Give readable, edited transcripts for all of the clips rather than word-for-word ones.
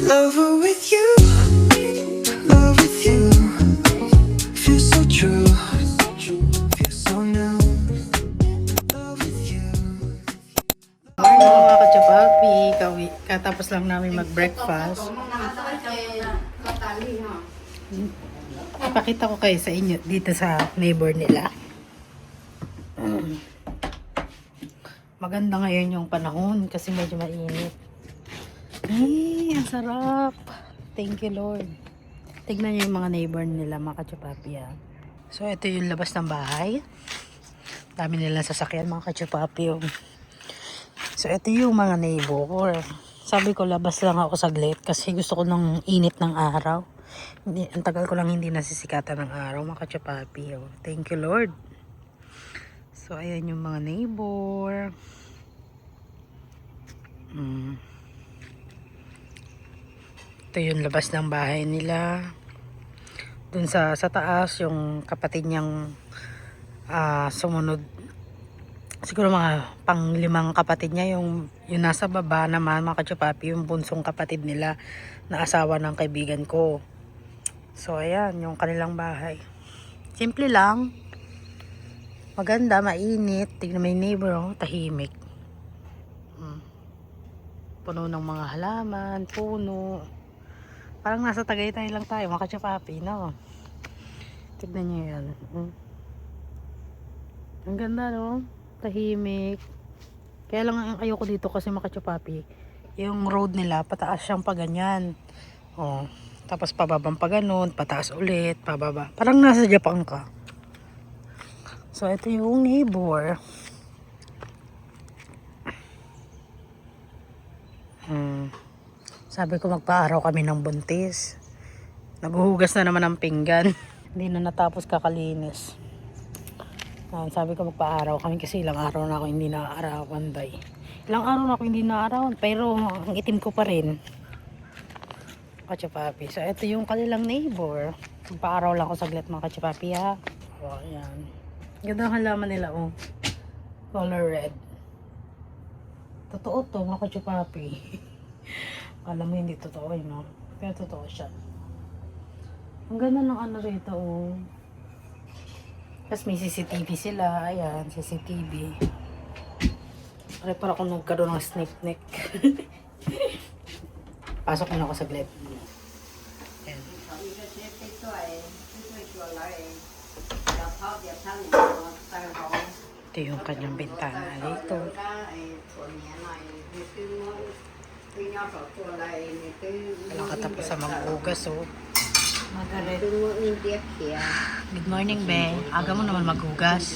Lover with you, love with you. Feels so true, feels so new. Love with you. Morning mga kachapapi, katapos lang namin mag-breakfast. Ipakita ko kayo sa inyo dito sa neighbor nila. Maganda ngayon yung panahon kasi medyo mainit. Ay, ang sarap. Thank you Lord. Tignan nyo yung mga neighbor nila mga kachapapi. So ito yung labas ng bahay. Dami nilang sasakyan mga kachapapi. So ito yung mga neighbor. Sabi ko labas lang ako saglit kasi gusto ko ng init ng araw. Ang tagal ko lang hindi nasisikatan ng araw mga kachapapi. Thank you Lord. So ayan yung mga neighbor. Ito yung labas ng bahay nila. Dun sa taas yung kapatid niyang sumunod. Siguro mga pang-5 kapatid niya, yung nasa baba naman mga kachapapi, yung bunsong kapatid nila na asawa ng kaibigan ko. So ayan yung kanilang bahay. Simple lang, maganda, mainit. Tignan mo yung neighbor, tahimik. Puno ng mga halaman, puno. Parang nasa Tagaytay lang tayo mga kachapapi, no? Tignan nyo yan. Ang ganda, no? Tahimik. Kaya lang ang ayoko dito kasi mga kachapapi, yung road nila pataas siyang pa ganyan. Tapos pababang pa ganun, pataas ulit, pababa. Parang nasa Japan ka. So ito yung neighbor. Sabi ko magpa-araw kami ng buntis. Naghuhugas na naman ng pinggan. Hindi na natapos kakalinis. Sabi ko magpa-araw kami kasi ilang araw na ako hindi na-arawan day. Ilang araw na ako hindi na-arawan pero ang itim ko pa rin. Kachapapi. So ito yung kanilang neighbor. Magpa-araw lang ako saglit mga kachapapi ha. Ayan. Ganda ang halaman nila color red. Totoo to mga kachapapi. Alam mo hindi totoo no? Pero totoo siya. Ang ganda ng ano rito Tapos may CCTV sila. Ayan, CCTV. Ay, para kung nagkaroon ng snake. Pasok na ako saglit. Ayan. Ito yung kanyang bintana dito. Walang katapos sa mag-ugas Margaret. Good morning, Be. Aga mo naman mag-ugas.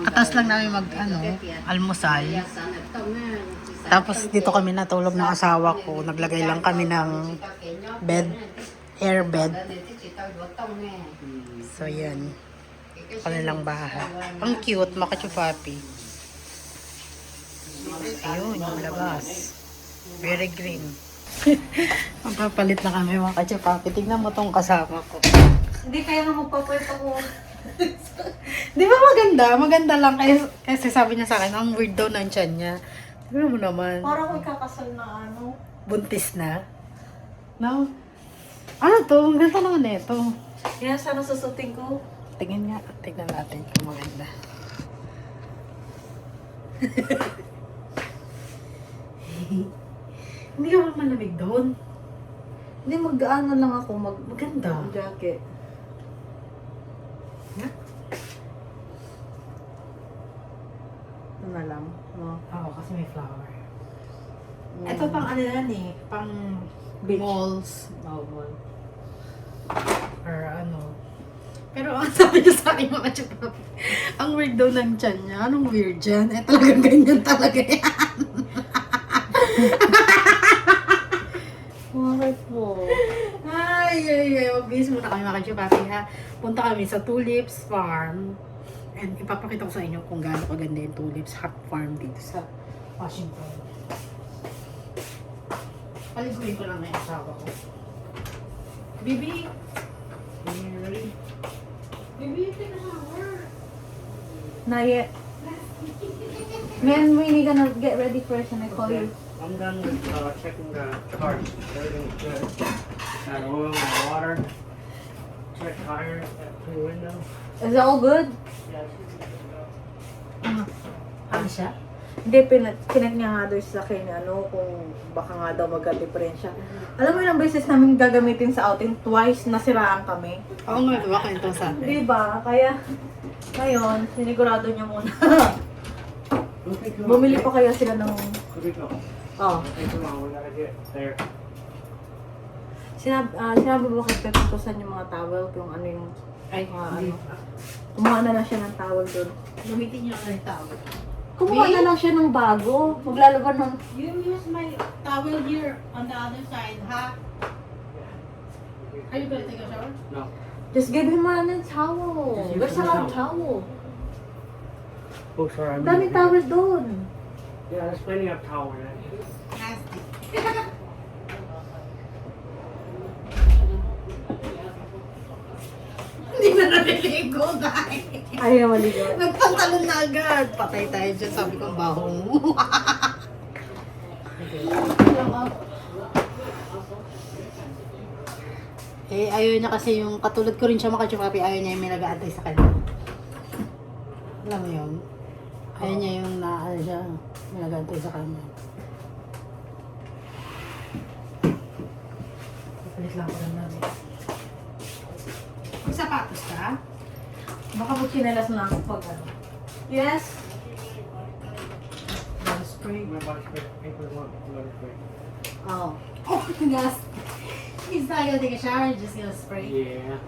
Katas lang namin almusal. Tapos dito kami natulog ng asawa ko. Naglagay lang kami ng bed, air bed. So yan. Kanilang bahay. Ang cute, makachupapi. Ayun, yung labas. Very green. Magpapalit na kami mga kachapapi. Tignan mo tong kasama ko. Hindi kaya nga magpapalit ako. Di ba maganda? Maganda lang. Kasi sabi niya sa akin, ang weird daw ng tiyan niya. Tignan mo naman. Parang may kakasal na Buntis na. No? Ano to? Ang ganda naman ito. Yan, sana susutin ko. Tingnan nga. Tignan natin kung maganda. Hindi ka ba malamig doon? Hindi, mag-ano lang ako. Maganda. Jacket. Yeah? Ito na lang. No? Oo, kasi may flower. Ito pang ano yan pang malls. Bawal. Or ano. Pero ang sabi niya sa akin mga chupap, ang weird daw ng tiyan niya. Anong weird dyan? Talagang ganyan talaga yan. Bakit po? Ay. Mabilis muna kami mga kachupapi ha. Punta kami sa Tulips Farm. And ipapakita ko sa inyo kung gaano kaganda yung Tulips Hot Farm dito sa Washington. Paliguin ko lang na yung asawa ko. Bibi! Bibi, take a shower! Not yet. Man, we need gonna get ready first and I call you. I'm done with checking the cars. Everything's good. Got oil and water. Check tires, got clear window. Is it all good? Yeah, Ano siya? Hindi, kinet niya nga doon sa akin, kung baka nga daw magka-diferensya. Alam mo ilang beses namin gagamitin sa outing, twice nasiraan kami. Oo nga, diba? Kwento sa atin. Diba? Kaya, ngayon, sinigurado niya muna. Bumili pa kaya sila ng... Oh. Okay, come on, we gotta get there. Sinabi ba kay Pepe kung saan yung mga towel, kung ano yung... Ay, ano. Kumuha na lang siya ng towel doon. Gamitin niyo ang towel. Kumuha na lang siya ng bago. Maglalaban ng... You use my towel here on the other side, ha? Are you gonna take a shower? No. Just give him a towel. Just use There's a the lot of towel. towel. Oh, sorry. Daming towel doon. Yeah, there's plenty of towel. Nasty. Hindi na naliligo, dahil. Ayaw maligo. Nagpantalon na agad. Patay tayo dyan. Sabi ko, ang baho mo. Eh, ayaw niya kasi yung, katulad ko rin siya makachupapi, ayaw niya yung may nag-aantay sa kanya. Alam mo yun? Ayaw niya yung ano siya, may nag-aantay sa kanya. Papalit lang ako lang namin. Magsapatos ka? Baka po chinelas na ako pag ano. Yes? Body spray. My body spray. Paper one. Body spray. Oo. Oh, yes. He's not gonna take a shower, he's just gonna spray. Yeah.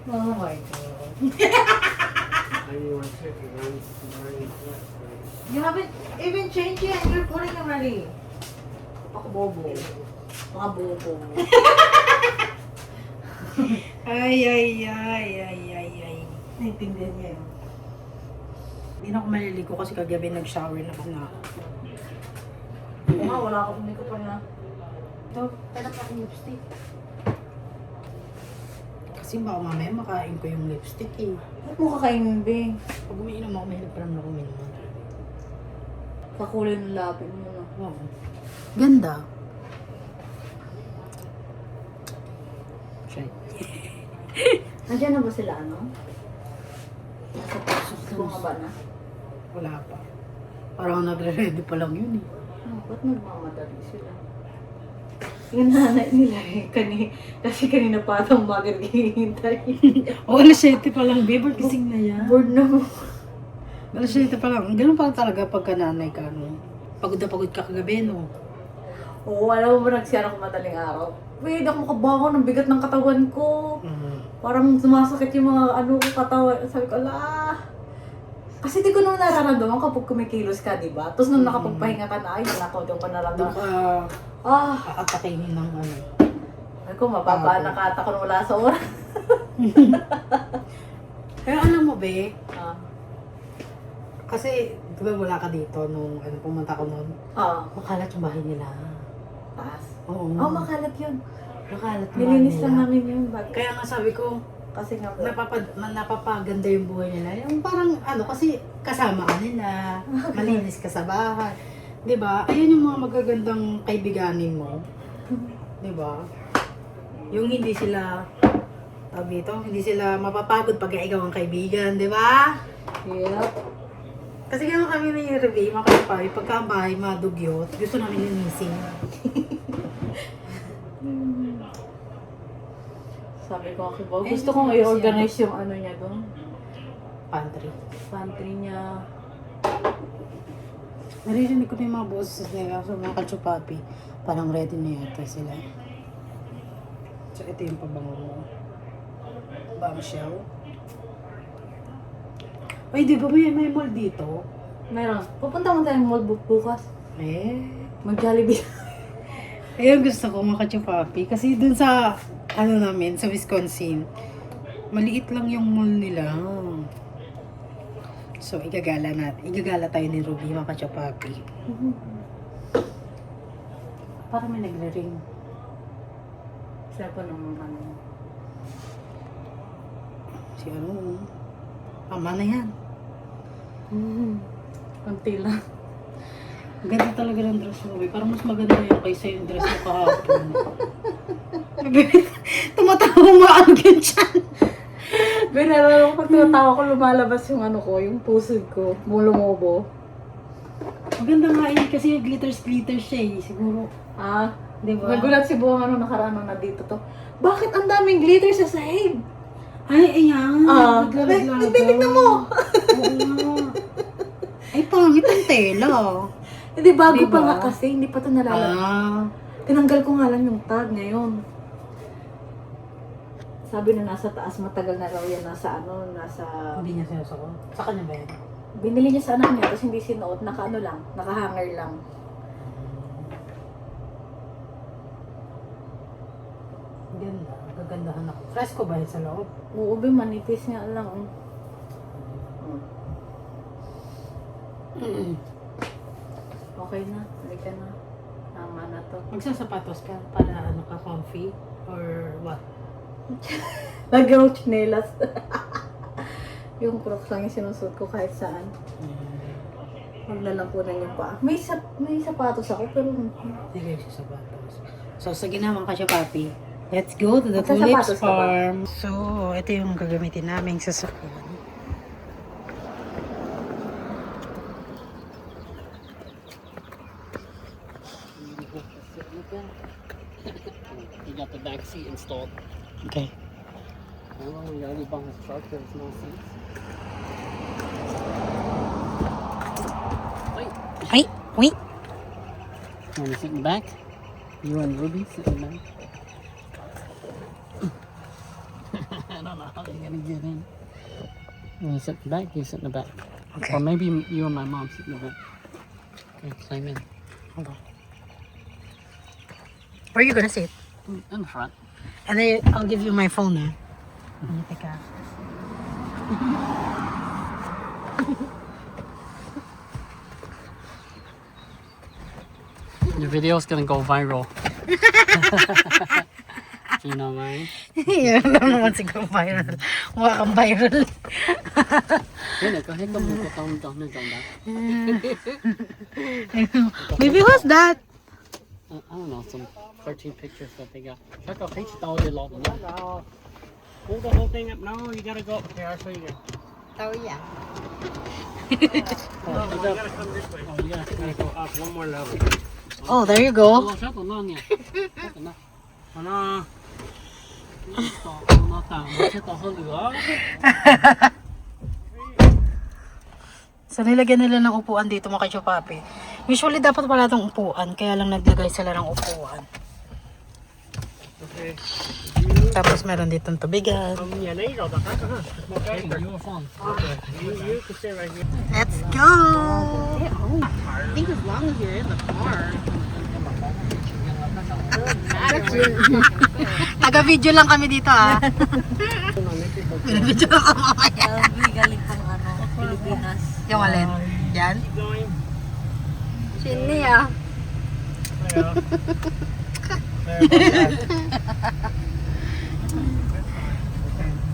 Oh my god. I need one too, because I'm already wet. You haven't even changed yet. You're putting it ready. Ako bobo. Mga bobo. Ay, ay, ay, ay, ay, ay. Naintindihan niya yun. Hindi na ako maliligo kasi kagabi nag-shower na ako na. Oo nga, wala akong makeup pa na. Ito, kailan pa akong lipstick? Kasi baka mamaya makain ko yung lipstick eh. Ba't mo kakainin, Bing? Pag umiinom ako, mahirap pa naman ako uminom. Kakulay ng lapin mo na. Oo. Ganda. Try. Nandiyan na ba sila, ano? Nasa bumaba na? Wala pa. Parang nagre-ready pa lang yun eh. Oh, ba't nagmamadali sila? Yung nanay nila eh, kasi kanina pa atang umaga naghihintay. O, alas 7 pa lang, babe. Gising na yan. Bored na mo. Alas 7 pa lang. Ganun pa talaga pagka nanay ka, no? Pagod na pagod ka kagabi, no? Oo, alam mo ba nagsiyara ko madaling araw? Wait, ako makabangon, ang bigat ng katawan ko. Parang sumasakit yung mga ano ko katawan. Sabi ko, ala. Kasi di ko naman nararamdaman kapag kumikilos ka, di ba? Tapos nung nakapagpahinga ka na, ay, nako, doon ko Doon nararamdaman. ka Ah, aatakihin ng ano. ay ko, mababa na kata ko nung wala sa oras. Pero alam mo, be, Ah, kasi, di ba wala ka dito nung ano, pumunta ko noon? Makalat yung bahay nila. taas. Oo. Oh, makalat yun. Makalat yung bahay Nilinis lang nila. namin yun. Kaya nga sabi ko, Kasi nga, napapaganda yung buhay nila. Yung parang ano, kasi kasama ka nila, malinis ka sa bahay. 'Di ba? Ayun yung mga magagandang kaibiganin mo. 'Di ba? Yung hindi sila tawag dito, hindi sila mapapagod pag ikaw ang kaibigan, 'di ba? yep. Kasi gano'n kami ni Revie, makapay, pagka ang bahay madugyot, gusto namin linisin. Sabi ko, okay, gusto kong i-organize yung ano niya doon. Pantry. Pantry niya. Naririnig ko na yung mga boses nila sa mga kachupapi. Parang ready na yata sila. So, ito yung pabango mo. Bombshell. Ay, di ba may mall dito? Meron. Pupunta mo tayong mall bukas. Eh. Mag-Jollibee. Ayun gusto ko mga kachupapi. Kasi dun sa, ano namin, sa Wisconsin, maliit lang yung mall nila. So, igagala tayo ni Ruby, mga kachupapi. Parang may nagre-ring. Siya pa naman ano. Si ano, tama na yan. Kunti lang. Ganda talaga ng dress mo, babe. Parang mas maganda yung kaysa yung dress mo kahapon. Tumatawa mo ang ganyan. Binalala ko pag tumatawa ko, lumalabas yung ano ko, yung pusod ko, mulumobo. Maganda nga yun kasi glitters siya eh. Siguro, Ah, di ba? nagulat si Buwang ano nakaraan nung nandito to. Bakit ang daming glitter sa sahig? Ay, ayan. Ah, Naglalaglaga. tignan mo. Oo nga. Ay, pangit ang tela. Hindi, bago Diba? pa nga kasi, hindi pa ito nalalagay. Ah. Tinanggal ko nga lang yung tag ngayon. Sabi na nasa taas, matagal na raw yan, nasa ano, nasa... Hindi niya sinusuot. Sa kanya ba yan? Binili niya sa anak niya, tapos hindi sinuot, naka-ano lang, naka-hanger lang. Ganda. Gagandahan ako. Fresco ba yun sa loob? Oo, manipis nga lang. Okay na, halika na. Tama na to. Magsasapatos ka para ano ka, comfy? Or what? Lagyan mo chinelas. Yung crocs lang yung sinusuot ko kahit saan. Huwag na lang po na yung paa. May sapatos ako, pero... Sige, sapatos. So, sa ginawan ka siya, papi. Let's go to the Magsasapatos Tulips ka ba? Farm. So, ito yung gagamitin naming sasakyan. You got the back seat installed. Okay. Oh, we got any behind the truck, there's no seats. Ay, wait. You want to sit in the back? You and Ruby sit in the back. I don't know how they're gonna get in. You want to sit in the back? You sit in the back. Okay. Or maybe you and my mom sit in the back. Okay, climb in. Hold on. Where are you gonna sit? In the front. And then I'll give you my phone na. Teka. Your video's gonna go viral. Do you know mine? Yan lang naman siguro viral. Mukha kang viral. Hey, go ahead, down. Baby, what's that? I don't know, some 13 pictures that they got. Check out page down the log. Hold the whole thing up. No, you gotta go. Here, I'll show you. Oh, yeah. You gotta come this way. Oh, you gotta go up one more level. Oh, there you go. Oh, shut on niya. Shut na. Ano? Ano ta? Shut on lửa. So, nilagyan nila ng upuan dito mga kachopapi. Usually, dapat pala itong upuan. Kaya lang naglagay sila ng upuan. Okay. Tapos, meron dito tubigan. Nhà nấy rồi bà khác hả? Okay, your phone. Okay. You can stay right here. Let's go! I think as long as you're in the car. Taga-video lang kami dito, ah. Video lang kami mamaya. Galing pang ano, Pilipinas. Yung alin? Yan? Going. Chini ah.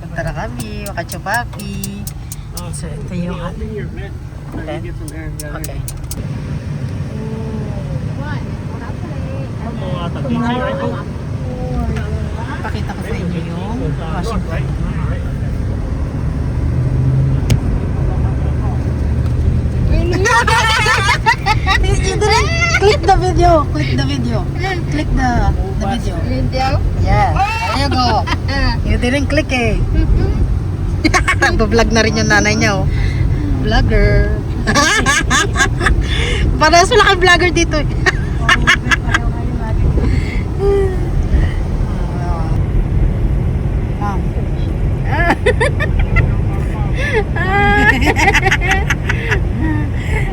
Punta na kami, makachupapi. So, ito yung... Open your vent. Alin? Get some air. Okay. Pakita ko sa inyo yung washing Right. You didn't click the video. Click the video. Click the video. Yes. There you go. You didn't click eh. Nagbablog na rin yung nanay niya oh. Vlogger. Parehas wala kang vlogger dito eh.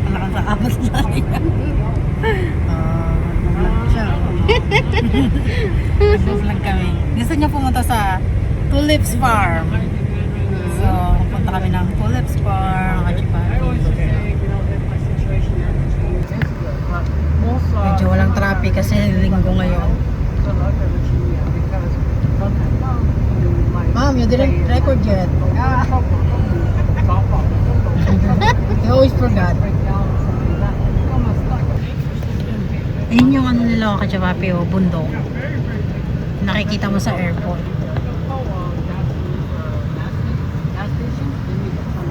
Wala kang sa amas na rin. Nag-vlog kami. Gusto niya pumunta sa Tulips Farm. So, punta kami ng Tulips Farm. Medyo walang traffic kasi linggo ngayon. Mom, you didn't record yet. You always forgot. Ayun yung ano nila mga kachapapi, o bundok. Nakikita mo sa airport. Gas station? Then we get some.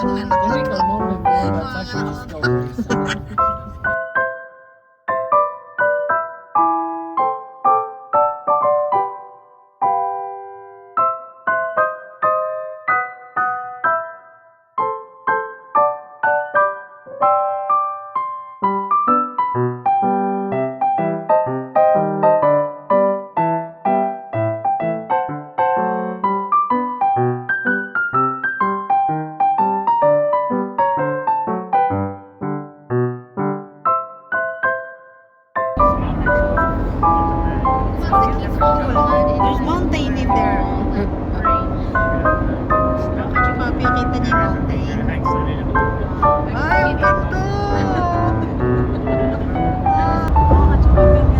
Don't make a moment, bro. That's actually a story. There's mountain in there. Mga kachapapi, kita niya yung mountain. Ay, ang ganda! Mga kachapapi,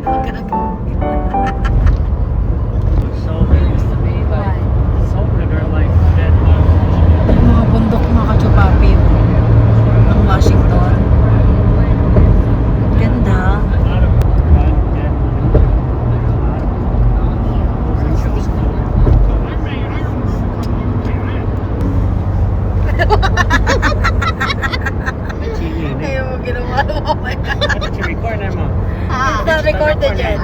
ang ganda. Yung mga bundok mga kachapapi ng Washington. Ganda. Ayaw mo ginawa mo. It's not recorded yet.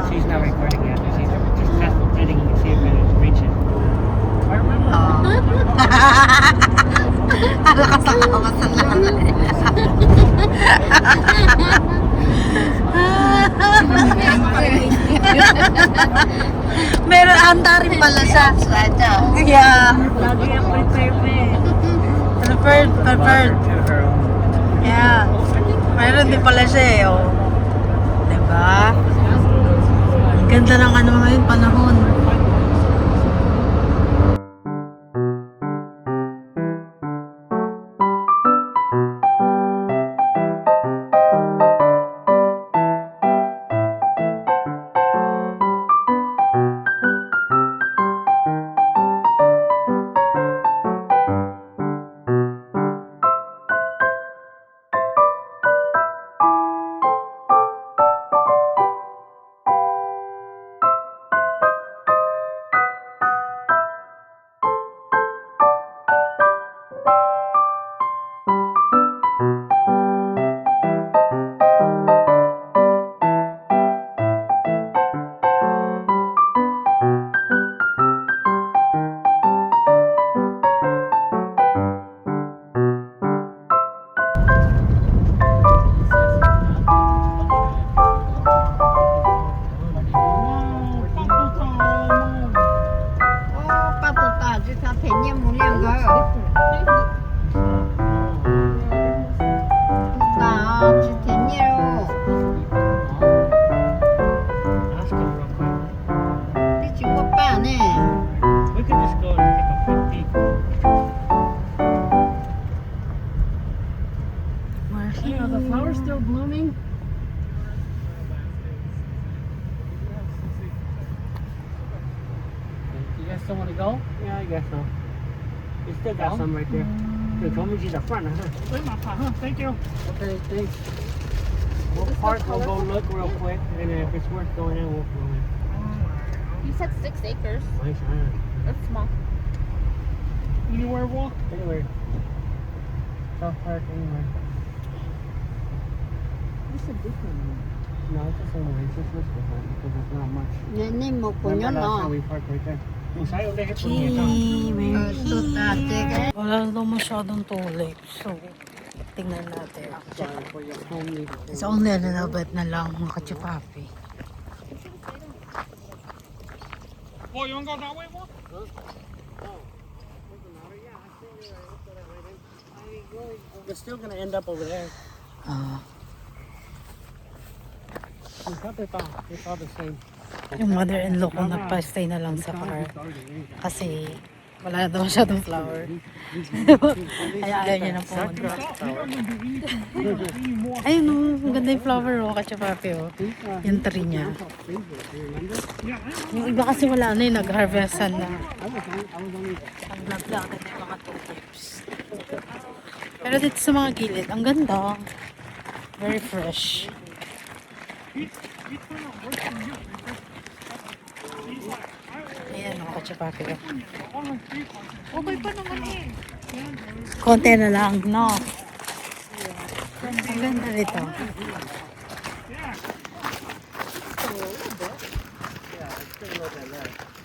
She's not recording yet. She's just testing to see if it reaches. Nakasakawa sa Meron handa rin pala siya. Yeah. Lagi ang prepare pa eh. Prepared. Yeah. Meron din pala siya eh. Oh. Diba? Ang ganda ng ano ngayon, panahon. We could just go and take a quick peek. Yeah, the flower's still blooming. You guys still want to go? Yeah, I guess so. You still got some right there. Good, come with you the front, huh? Thank you. Okay, thanks. We'll park, we'll go look real quick, and if it's worth going in, we'll go in. You said 6 acres. Nice, huh? That's small. Anywhere, walk? Anywhere. South Park, anywhere. This is different. No, it's the same way. It just looks different because there's not much. Yan mo po Remember yun, last time no? we parked right there? Masaya ulit po niya ito. Wala daw masyadong tuloy. So, tingnan natin. Sorry for your homely. It's only a little bit na lang mga kachupapi. Oh, you want to go that way, walk? We're still gonna end up over there. It's all the same. Yung mother-in-law ko nagpa-stay na lang sa car. Kasi wala na daw masyadong flower. Kaya ayaw niya na pumunta. Ayun o, ang ganda yung flower o, kachapapi o. Yung tree niya. Yung iba kasi wala na yung nag-harvestan na. Ang vlog-vlog na yung mga tulips. Pero dito sa mga gilid, ang ganda. Very fresh. Ayan o, kachapapi o. Okay pa naman eh. Konti na lang, no? Ang ganda nito.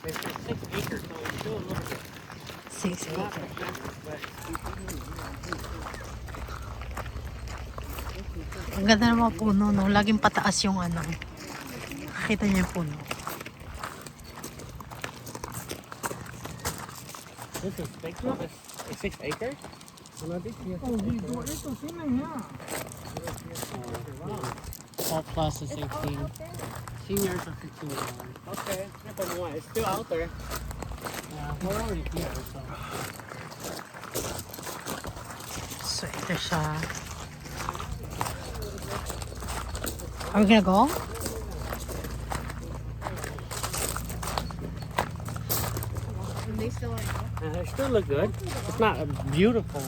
It's 6 acres, so it's still a little bit. 6 acres. Ang ganda ng mga puno, no? Laging pataas yung ano. Nakita niyo yung puno. This is big. It's 6 acres? All plus is 18. Seniors are 15. Okay, it's still out there. Yeah, we're already here, so. So, ito siya. Are we gonna go? They still like It still look good. It's not beautiful.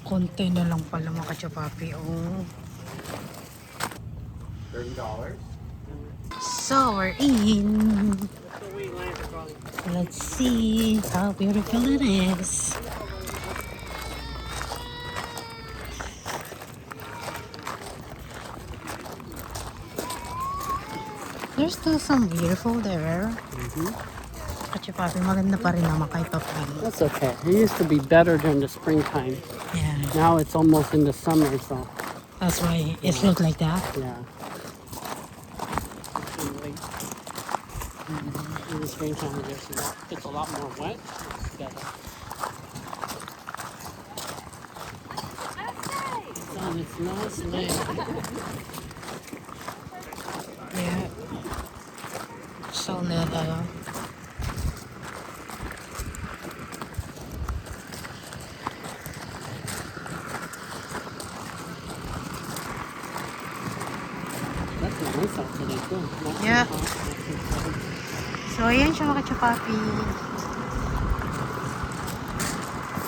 Konti na lang pala mga kachapapi. Oh. $30. So, we're in. Let's see how beautiful it is. There's still some beautiful there. Kachapapi, maganda pa rin naman kahit pa paano. That's okay. It used to be better during the springtime. Yeah, Now it's almost in the summer, so that's why it looked like that. yeah. In the springtime, it's a lot more wet. It's better. Sun is nice, Yeah. So na tayo. That's nice out today too. Not too Yeah. hot, not too cold. So, ayan siya mga kachapapi.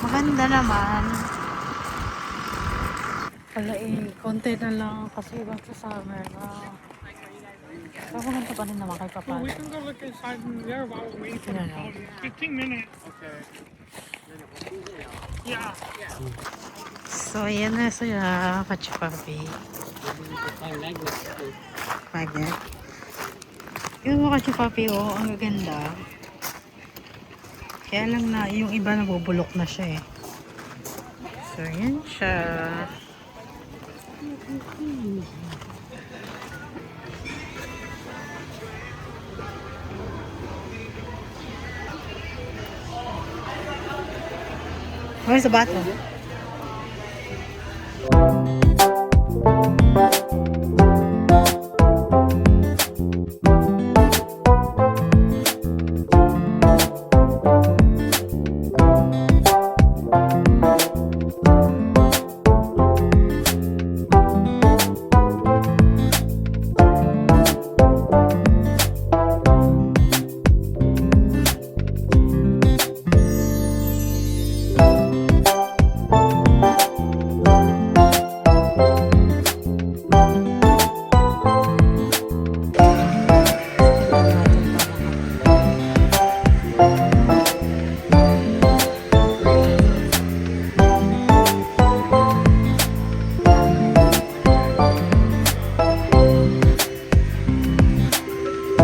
Maganda naman. Wala konti na lang kasi ibang sa summer na. Pero maganda pa rin naman kahit pa paano. We can go look inside in there while we're waiting for No, the no. call. 15 minutes. Okay. Yeah. So, ayan na siya, kachapapi. Play magnets too. Magnet. Yung mga kachapapi, oh, ang gaganda. Kaya lang na, yung iba nabubulok na siya eh. So, ayan siya. Where's the bottom?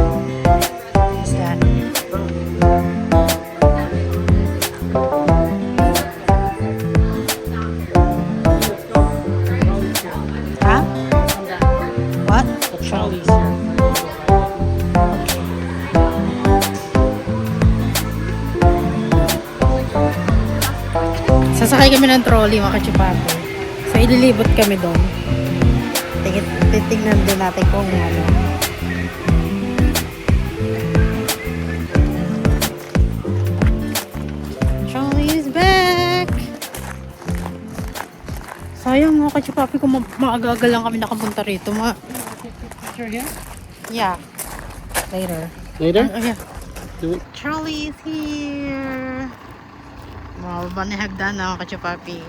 What's that? Huh? What? The trolley's here. Sasakay kami ng trolley mga kachipapo. May lilibot kami doon. Titingnan din natin kung ano. Charlie is back! Sayang mo kasi papi kung maaga-aga lang kami nakapunta rito. Picture here? Yeah. Later. Later? Oh, yeah. Do it. Charlie is here! Mababa na hagdan na mga kachupapi.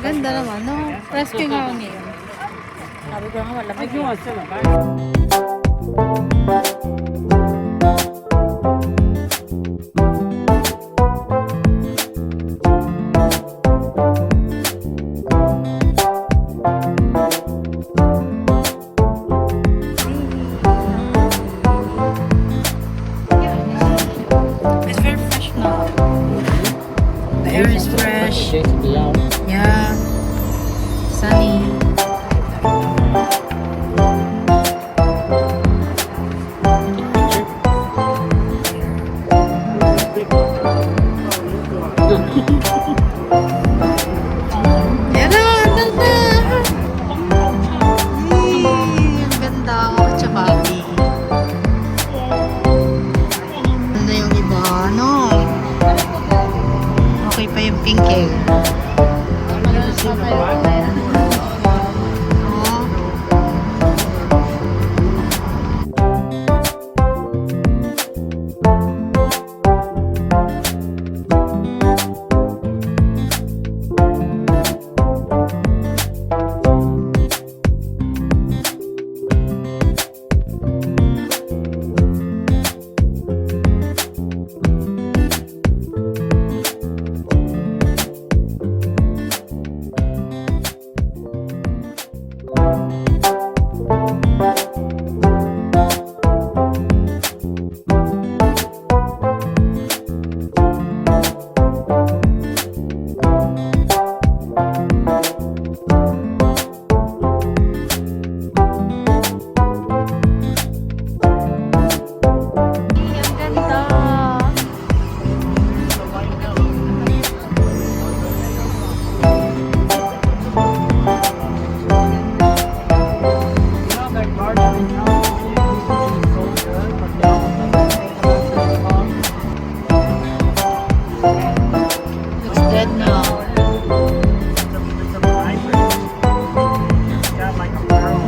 Ganda naman, no? Rescue nga ngayon. Sabi ko nga malamig. You want to sit in the back? It's very fresh now. The air is fresh. Shake to be out. Yeah. Sunny. Yan na, ganda! Ang ganda ako, Chapapi. Ganda yung iba, no? Okay pa yung pink eh. Oh. Ang ganda. That garden in California used to be so good, but now Looks dead now. it's a vibrant. It's got like a pearl.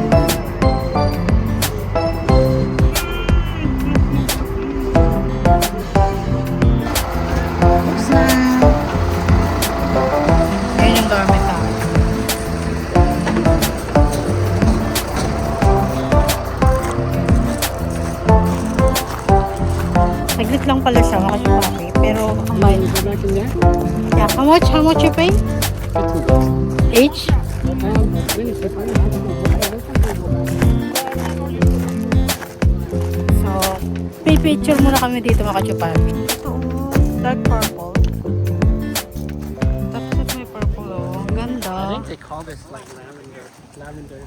Ayun yung gamit ha. Saglit lang pala siya, makasipaki. Pero ang bayad. Go back in there. Yeah, how much? How much you pay? Each? So, pay picture muna kami dito mga kachupapi. Ito, dark purple. Tapos may purple, oh. Ang I ganda. think they call this like lavender. Lavender.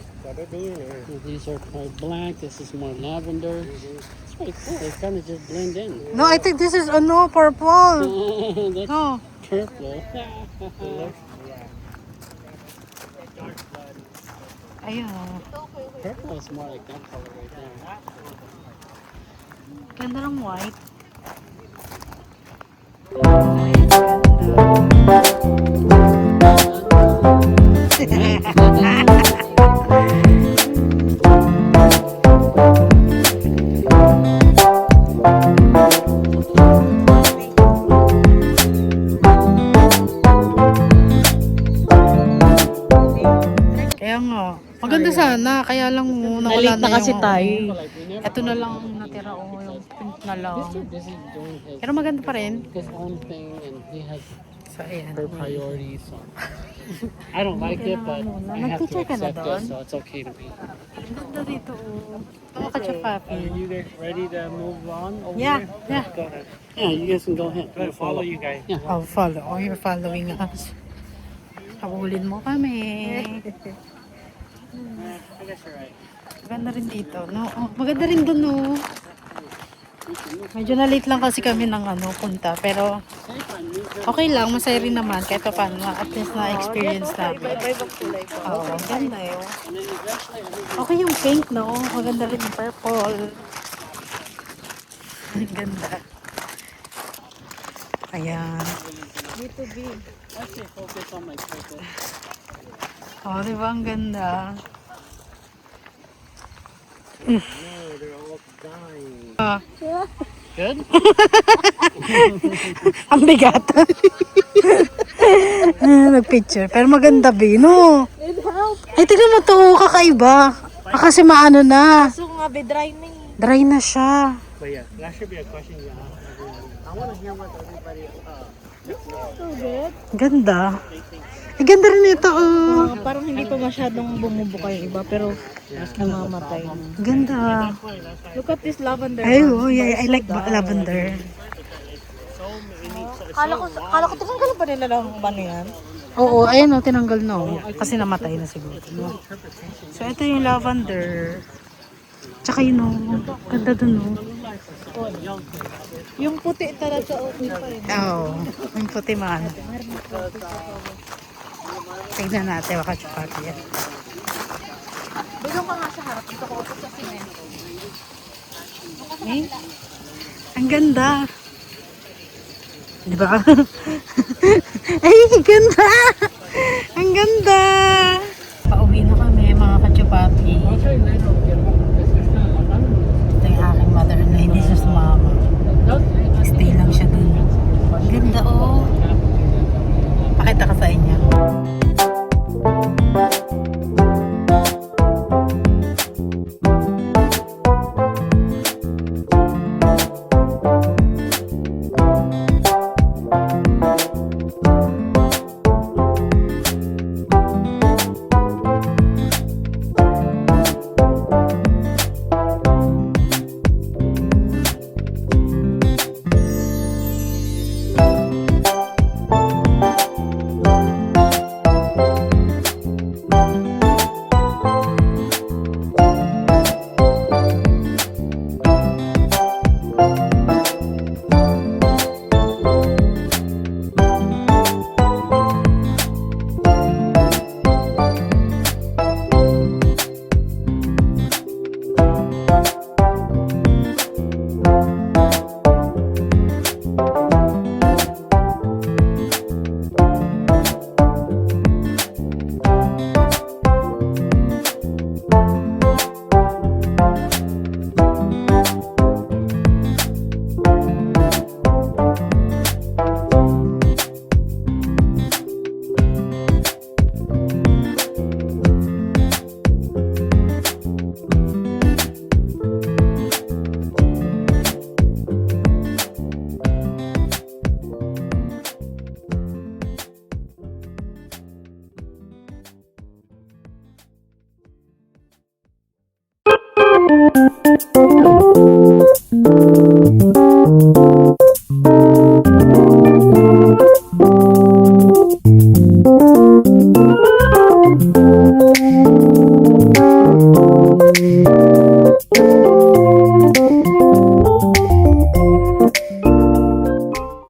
So these are quite black. This is more lavender. It's pretty cool. They kind of just blend in. No, I think this is, ano, purple. That's No. purple. Ayun, oh. Purple is more like that color right there. Ganda ng white. Ayun, kaya nga, maganda sana, kaya lang nawala na kasi tayo. Ito na lang ang natira ko, yung pink na lang. This is doing Pero maganda pa rin. his own thing, and he has So, ayan. her priorities. So I don't like it, but I have to Nag-teacher ka na accept doon? it, so it's okay to me. Ang ganda dito, oh. Ito ka, Chapapi. Are you guys ready to move on over Yeah, here? yeah. Go ahead. Yeah, you guys can go ahead. Go ahead, follow you guys. Yeah. I'll follow. Oh, you're following us. Habulin mo kami. I guess you're right. Maganda rin dito, no? Oh, maganda rin doon, no? Medyo na-late lang kasi kami ng punta. Pero, okay lang. Masaya rin naman. Kahit pa paano, at least na-experience namin. Iba-ibang kulay po. Oo, ganda yun. Okay yung pink, no? Maganda rin yung purple. Ang ganda. Ayan. B2B. Actually, focus on my purpose. Oh, di ba? Ang ganda. No, they're all dying. Good? Ang bigat. Nag-picture. Pero maganda, no? Ay, tignan mo to. Kakaiba. Kasi maano na. So nga, be-dry na eh. Dry na siya. But yeah, that should be a question you ask everyone. I want to hear what everybody Ganda. Ay, ganda rin ito, oh. Parang hindi pa masyadong bumubuka yung iba, pero namamatay na. Ganda. Look at this lavender. Ay, oh, yeah, I like lavender. Kala ko tinanggal pa nila lang ba yan? Oo, ayun, oh, tinanggal na, oh. Kasi namatay na siguro. No? So, ito yung lavender. Tsaka yun, oh. Ganda dun, oh. Yung puti talaga okay pa yun. Oo, yung puti man. Tignan natin, baka chupati yan. Bigyan ka nga sa harap. Ito ko sa simento. Eh? Ang ganda. Di ba? Ay, ganda! Ang ganda!